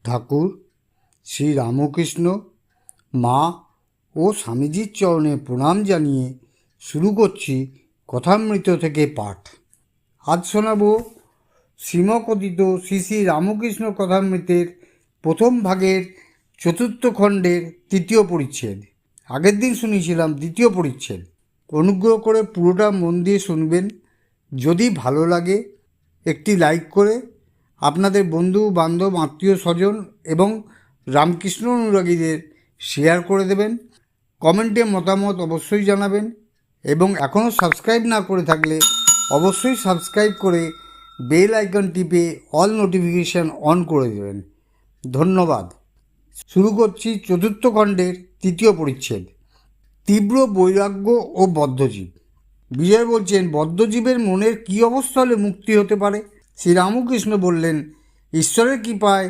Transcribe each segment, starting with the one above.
ঠাকুর, শ্রী রামকৃষ্ণ, মা ও স্বামীজির চরণে প্রণাম জানিয়ে শুরু করছি কথামৃত থেকে পাঠ। আজ শোনাব শ্রীমকথিত শ্রী শ্রী রামকৃষ্ণ কথামৃতের প্রথম ভাগের চতুর্থ খণ্ডের তৃতীয় পরিচ্ছেদ। আগের দিন শুনিয়েছিলাম দ্বিতীয় পরিচ্ছেদ। অনুগ্রহ করে পুরোটা মন দিয়ে শুনবেন। যদি ভালো লাগে একটি লাইক করে আপনাদের বন্ধু বান্ধব আত্মীয় স্বজন এবং রামকৃষ্ণ অনুরাগীদের শেয়ার করে দেবেন। কমেন্টে মতামত অবশ্যই জানাবেন এবং এখনও সাবস্ক্রাইব না করে থাকলে অবশ্যই সাবস্ক্রাইব করে বেল আইকন টিপে অল নোটিফিকেশান অন করে দেবেন। ধন্যবাদ। শুরু করছি চতুর্থ খণ্ডের তৃতীয় পরিচ্ছেদ, তীব্র বৈরাগ্য ও বদ্ধজীব। বিজয় বলছেন, বদ্ধজীবের মনের কী অবস্থা হলে মুক্তি হতে পারে? শ্রীরামকৃষ্ণ বললেন, ঈশ্বরের কৃপায়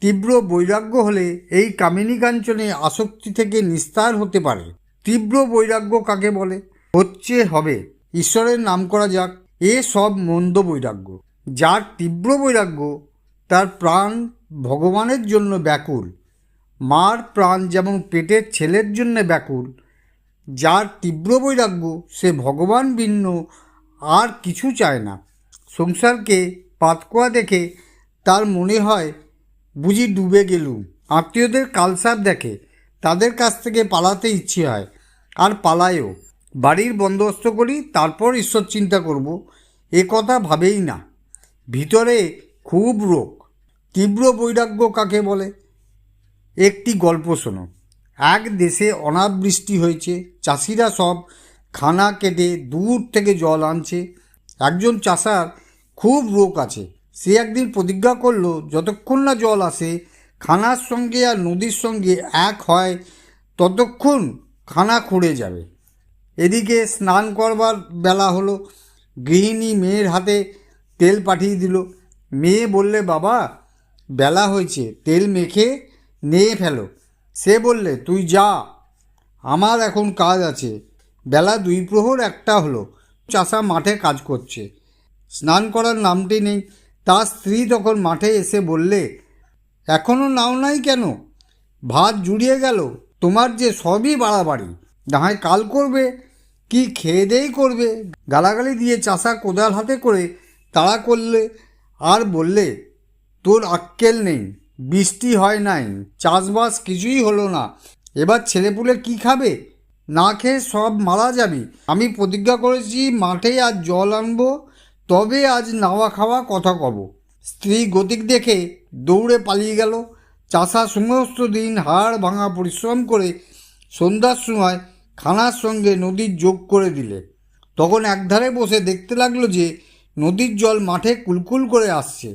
তীব্র বৈরাগ্য হলে এই কামিনী কাঞ্চনে আসক্তি থেকে নিস্তার হতে পারে। তীব্র বৈরাগ্য কাকে বলে? হবে ঈশ্বরের নাম করা যাক, এ সব মন্দ বৈরাগ্য। যার তীব্র বৈরাগ্য তার প্রাণ ভগবানের জন্য ব্যাকুল। মার প্রাণ যেমন পেটের ছেলের জন্য ব্যাকুল, যার তীব্র বৈরাগ্য সে ভগবান ভিন্ন আর কিছু চায় না। সংসারকে পাতকোয়া দেখে তার মনে হয় বুঝি ডুবে গেলুম। আত্মীয়দের কালসাপ দেখে তাদের কাছ থেকে পালাতে ইচ্ছে হয়, আর পালায়ও। বাড়ির বন্দোবস্ত করি, তারপর ঈশ্বর চিন্তা করব, এ কথা ভাবেই না। ভিতরে খুব রোগ। তীব্র বৈরাগ্য কাকে বলে? একটি গল্প শোনো। এক দেশে অনাবৃষ্টি হয়েছে। চাষিরা সব খানা কেটে দূর থেকে জল আনছে। একজন চাষার খুব রোগ আছে। সে একদিন প্রতিজ্ঞা করলো, যতক্ষণ না জল আসে খানার সঙ্গে আর নদীর সঙ্গে এক হয় ততক্ষণ খানা খুঁড়ে যাবে। এদিকে স্নান করবার বেলা হলো। গৃহিণী মেয়ের হাতে তেল পাঠিয়ে দিল। মেয়ে বললে, বাবা বেলা হয়েছে, তেল মেখে নিয়ে ফেলো। সে বললে, তুই যা, আমার এখন কাজ আছে। বেলা 2 প্রহর 1টা হলো। চাষা মাঠে কাজ করছে, স্নান করার নামটি নেই। তার স্ত্রী তখন মাঠে এসে বললে, এখনও নাও নাই কেন? ভাত জুড়িয়ে গেল। তোমার যে সবই বাড়াবাড়ি, নাহয় কাল করবে, কি খেয়ে দেই করবে। গালাগালি দিয়ে চাষা কোদাল হাতে করে তাড়া করলে আর বললে, তোর আক্কেল নেই, বৃষ্টি হয় নাই, চাষবাস কিছুই হলো না, এবার ছেলেপুলে কি খাবে? না খেয়ে সব মারা যাবি। আমি প্রতিজ্ঞা করেছি মাঠে আজ জল আনবো, তবে আজ নাওয়া খাওয়া কথা কব। স্ত্রী গতিক দেখে দৌড়ে পালিয়ে গেল। চাষা সমস্ত দিন হাড় ভাঙা পরিশ্রম করে সন্ধ্যার সময় খানার সঙ্গে নদীর যোগ করে দিলে। তখন একধারে বসে দেখতে লাগলো যে নদীর জল মাঠে কুলকুল করে আসছে।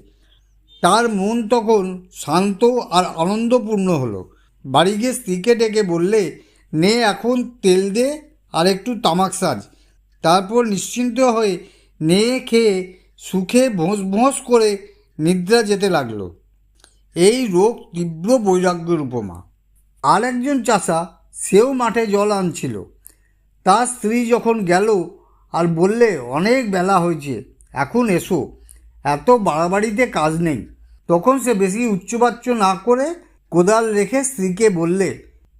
তার মন তখন শান্ত আর আনন্দপূর্ণ হলো। বাড়ি গিয়ে স্ত্রীকে ডেকে বললে, নে এখন তেল দে আর একটু তামাক সাজ। তারপর নিশ্চিন্ত হয়ে নে খেয়ে সুখে ভোঁস ভোঁস করে নিদ্রা যেতে লাগলো। এই রোগ তীব্র বৈরাগ্যের উপমা। আর একজন চাষা, সেও মাঠে জল আনছিল। তার স্ত্রী যখন গেল আর বললে, অনেক বেলা হয়েছে, এখন এসো, এত বাড়াবাড়িতে কাজ নেই। তখন সে বেশি উচ্চবাচ্য না করে কোদাল রেখে স্ত্রীকে বললে,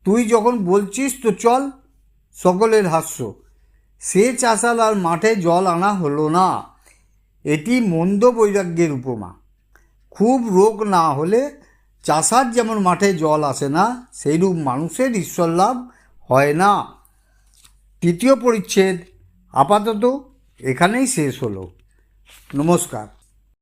তুই যখন বলছিস তো চল। সকলের হাস্য। সে চাষাল আর মাঠে জল আনা হলো না। এটি মন্দ বৈরাগ্যের উপমা। খুব রোগ না হলে চাষার যেমন মাঠে জল আসে না, সেইরূপ মানুষের ঈশ্বর লাভ হয় না। তৃতীয় পরিচ্ছেদ আপাতত এখানেই শেষ হলো। নমস্কার।